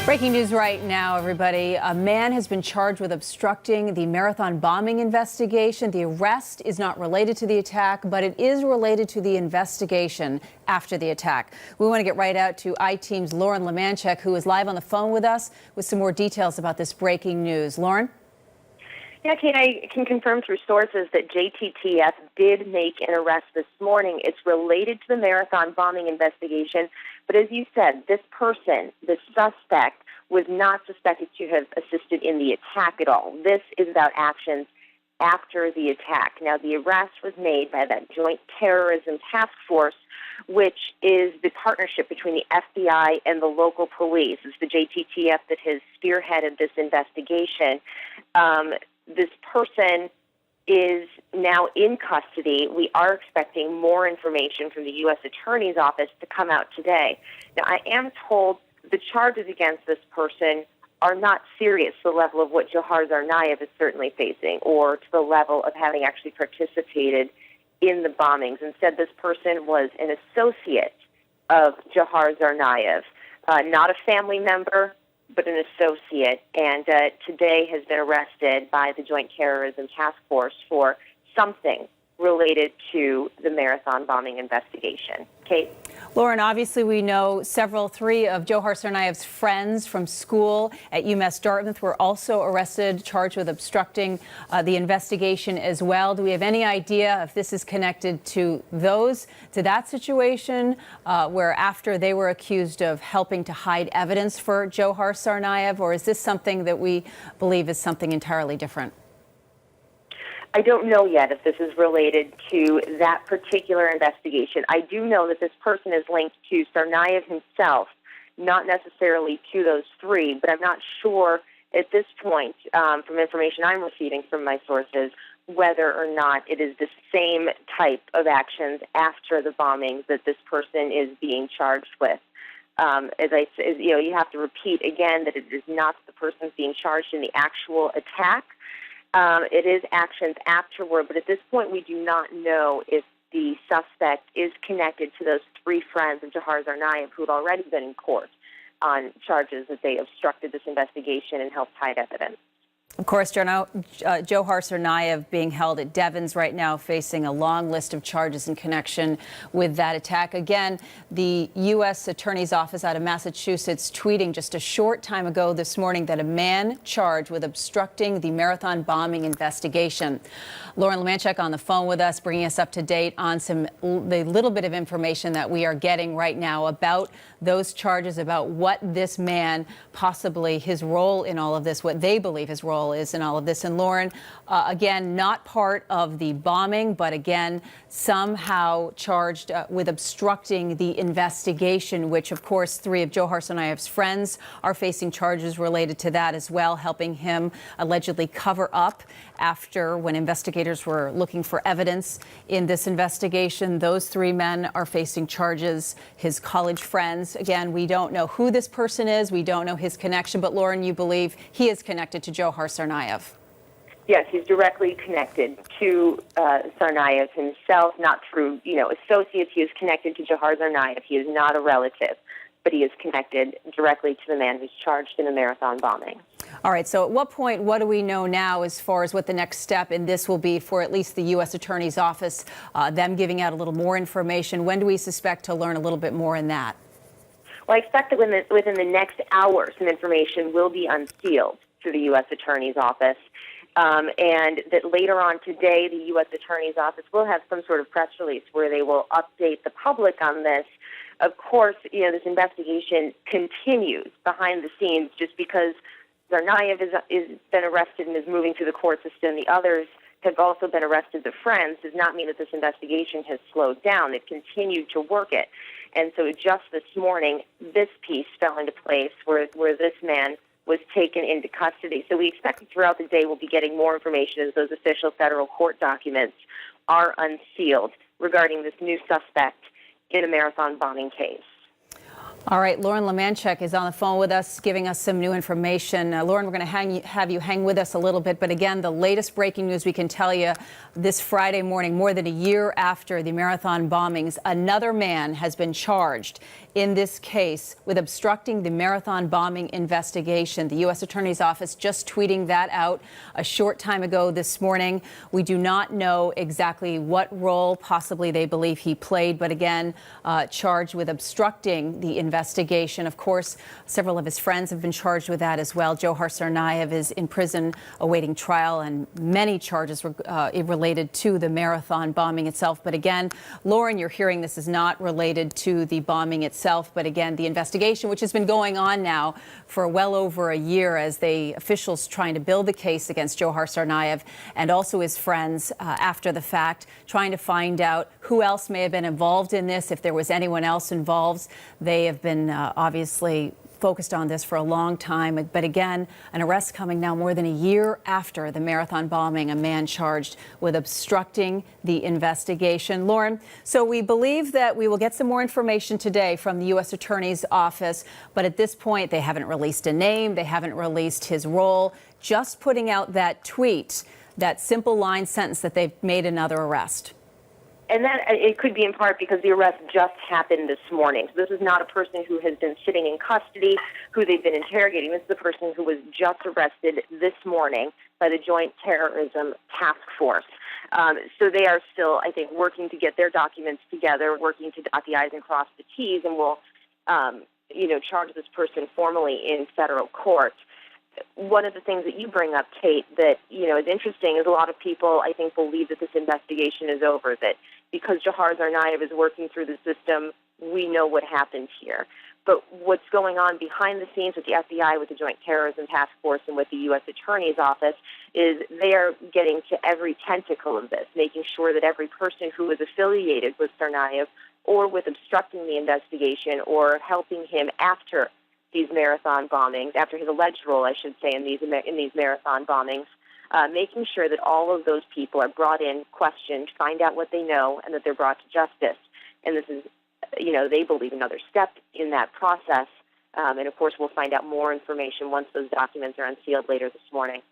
Breaking news right now, everybody. A man has been charged with obstructing the marathon bombing investigation. The arrest is not related to the attack, but it is related to the investigation after the attack. We want to get right out to I-Team's Lauren Lemanchek, who is live on the phone with us with some more details about this breaking news. Lauren? Yeah, Kate, I can confirm through sources that JTTF did make an arrest this morning. It's related to the marathon bombing investigation. But as you said, this person, the suspect, was not suspected to have assisted in the attack at all. This is about actions after the attack. Now, the arrest was made by that Joint Terrorism Task Force, which is the partnership between the FBI and the local police. It's the JTTF that has spearheaded this investigation. This person is now in custody. We are expecting more information from the U.S. Attorney's Office to come out today. Now, I am told the charges against this person are not serious to the level of what Johar Tsarnaev is certainly facing, or to the level of having actually participated in the bombings. Instead, this person was an associate of Johar Tsarnaev, not a family member, but an associate, and today has been arrested by the Joint Terrorism Task Force for something related to the marathon bombing investigation. Kate? Lauren, obviously we know three of Johar Tsarnaev's friends from school at UMass Dartmouth were also arrested, charged with obstructing the investigation as well. Do we have any idea if this is connected to that situation where after they were accused of helping to hide evidence for Johar Tsarnaev, or is this something that we believe is something entirely different? I don't know yet if this is related to that particular investigation. I do know that this person is linked to Tsarnaev himself, not necessarily to those three, but I'm not sure at this point, from information I'm receiving from my sources, whether or not it is the same type of actions after the bombings that this person is being charged with. You have to repeat again that it is not the person being charged in the actual attack. It is actions afterward, but at this point we do not know if the suspect is connected to those three friends of Johar Tsarnaev who had already been in court on charges that they obstructed this investigation and helped hide evidence. Of course, Johar Tsarnaev being held at Devon's right now, facing a long list of charges in connection with that attack. Again, the U.S. Attorney's Office out of Massachusetts tweeting just a short time ago this morning that a man charged with obstructing the marathon bombing investigation. Lauren Lemanchek on the phone with us, bringing us up to date on the little bit of information that we are getting right now about those charges, about what this man, possibly his role in all of this, what they believe his role is in all of this. And Lauren, again, not part of the bombing, but again, somehow charged with obstructing the investigation, which, of course, three of Johar Tsarnaev's friends are facing charges related to that as well, helping him allegedly cover up after when investigators were looking for evidence in this investigation. Those three men are facing charges. His college friends, again, we don't know who this person is. We don't know his connection. But, Lauren, you believe he is connected to Johar Tsarnaev? Yes, he's directly connected to Tsarnaev himself, not through, associates. He is connected to Johar Tsarnaev. He is not a relative, but he is connected directly to the man who's charged in the marathon bombing. All right, so at what point, what do we know now as far as what the next step in this will be for at least the U.S. Attorney's Office, them giving out a little more information? When do we suspect to learn a little bit more in that? Well, I expect that within the next hour, some information will be unsealed through the U.S. Attorney's Office. And that later on today, the U.S. Attorney's Office will have some sort of press release where they will update the public on this. Of course, this investigation continues behind the scenes. Just because Tsarnaev is been arrested and is moving through the court system, the others have also been arrested, the friends, does not mean that this investigation has slowed down. They've continued to work it. And so just this morning, this piece fell into place where this man was taken into custody. So we expect that throughout the day we'll be getting more information as those official federal court documents are unsealed regarding this new suspect in a marathon bombing case. All right, Lauren Lemanchek is on the phone with us, giving us some new information. Lauren, we're going to have you hang with us a little bit. But again, the latest breaking news we can tell you this Friday morning, more than a year after the marathon bombings, another man has been charged in this case with obstructing the marathon bombing investigation. The U.S. Attorney's Office just tweeting that out a short time ago this morning. We do not know exactly what role possibly they believe he played, but again, charged with obstructing the investigation. Of course, several of his friends have been charged with that as well. Johar Tsarnaev is in prison awaiting trial, and many charges were related to the marathon bombing itself. But again, Lauren, you're hearing this is not related to the bombing itself, but again, the investigation, which has been going on now for well over a year as officials trying to build the case against Johar Tsarnaev and also his friends after the fact, trying to find out who else may have been involved in this, if there was anyone else involved. They have been obviously focused on this for a long time. But again, an arrest coming now more than a year after the marathon bombing, a man charged with obstructing the investigation. Lauren, so we believe that we will get some more information today from the U.S. Attorney's Office. But at this point, they haven't released a name. They haven't released his role, just putting out that tweet, that simple line sentence that they've made another arrest. And that it could be in part because the arrest just happened this morning. So this is not a person who has been sitting in custody, who they've been interrogating. This is a person who was just arrested this morning by the Joint Terrorism Task Force. So they are still, I think, working to get their documents together, working to dot the I's and cross the T's, and will, charge this person formally in federal court. One of the things that you bring up, Kate, that, is interesting is a lot of people, I think, believe that this investigation is over, that because Johar Tsarnaev is working through the system, we know what happened here. But what's going on behind the scenes with the FBI, with the Joint Terrorism Task Force, and with the U.S. Attorney's Office is they are getting to every tentacle of this, making sure that every person who is affiliated with Tsarnaev or with obstructing the investigation or helping him after these marathon bombings, after his alleged role, I should say, in these marathon bombings, making sure that all of those people are brought in, questioned, find out what they know, and that they're brought to justice. And this is, they believe, another step in that process. And, of course, we'll find out more information once those documents are unsealed later this morning.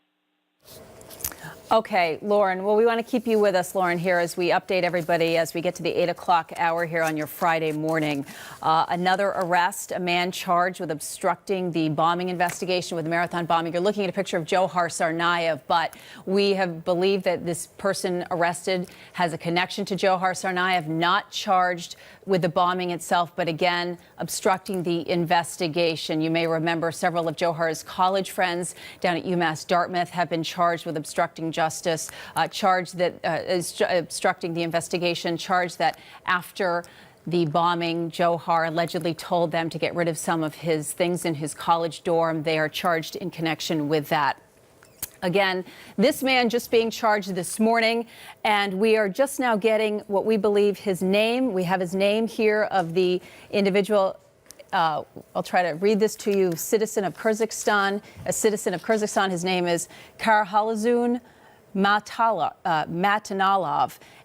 Okay, Lauren. Well, we want to keep you with us, Lauren, here as we update everybody as we get to the 8 o'clock hour here on your Friday morning. Another arrest, a man charged with obstructing the bombing investigation with the marathon bombing. You're looking at a picture of Johar Tsarnaev, but we have believed that this person arrested has a connection to Johar Tsarnaev, not charged with the bombing itself, but again, obstructing the investigation. You may remember several of Johar's college friends down at UMass Dartmouth have been charged with obstructing justice, charged that is obstructing the investigation, charged that after the bombing, Johar allegedly told them to get rid of some of his things in his college dorm. They are charged in connection with that. Again, this man just being charged this morning, and we are just now getting what we believe his name. We have his name here of the individual. I'll try to read this to you. A citizen of Kyrgyzstan. His name is Karhalazun Matanalov.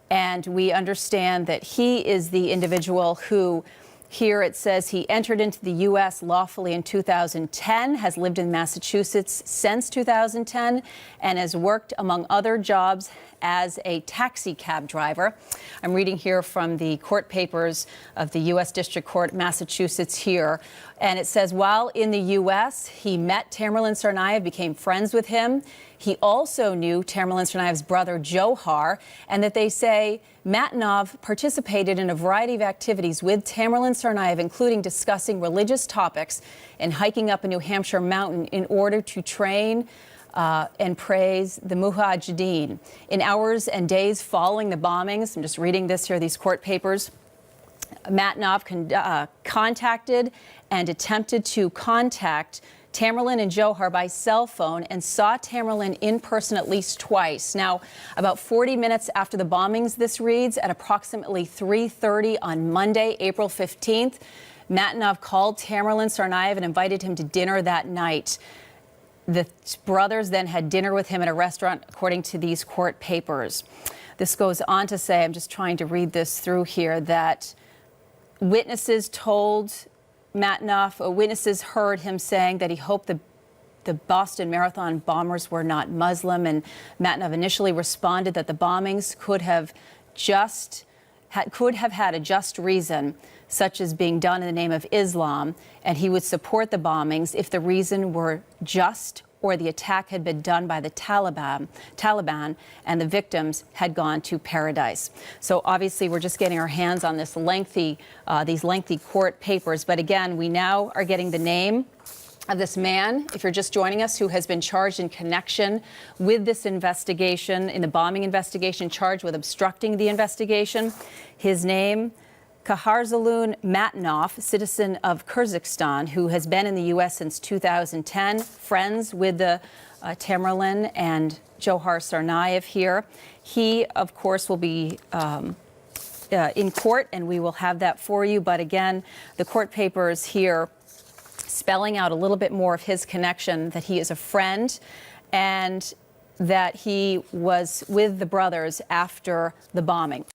And we understand that he is the individual who, here it says he entered into the U.S. lawfully in 2010, has lived in Massachusetts since 2010, and has worked, among other jobs, as a taxi cab driver. I'm reading here from the court papers of the U.S. District Court, Massachusetts here. And it says, while in the U.S., he met Tamerlan Tsarnaev, became friends with him. He also knew Tamerlan Tsarnaev's brother, Johar, and that they say Matanov participated in a variety of activities with Tamerlan Tsarnaev, including discussing religious topics and hiking up a New Hampshire mountain in order to train and praise the Mujahideen. In hours and days following the bombings, I'm just reading this here, these court papers, Matanov contacted and attempted to contact Tamerlan and Johar by cell phone and saw Tamerlan in person at least twice. Now, about 40 minutes after the bombings, this reads, at approximately 3:30 on Monday, April 15th, Matanov called Tamerlan Tsarnaev and invited him to dinner that night. The brothers then had dinner with him at a restaurant, according to these court papers. This goes on to say, I'm just trying to read this through here, that witnesses told Matnoff, witnesses heard him saying that he hoped the Boston Marathon bombers were not Muslim, and Matnoff initially responded that the bombings could have had a just reason, such as being done in the name of Islam, and he would support the bombings if the reason were just or the attack had been done by the Taliban and the victims had gone to paradise. So obviously we're just getting our hands on these lengthy court papers. But again, we now are getting the name of this man, if you're just joining us, who has been charged in connection with this investigation, in the bombing investigation, charged with obstructing the investigation. His name, Kaharzalun Matnoff, citizen of Kyrgyzstan, who has been in the U.S. since 2010, friends with the Tamerlan and Johar Tsarnaev here. He, of course, will be in court, and we will have that for you. But again, the court papers here spelling out a little bit more of his connection, that he is a friend and that he was with the brothers after the bombing.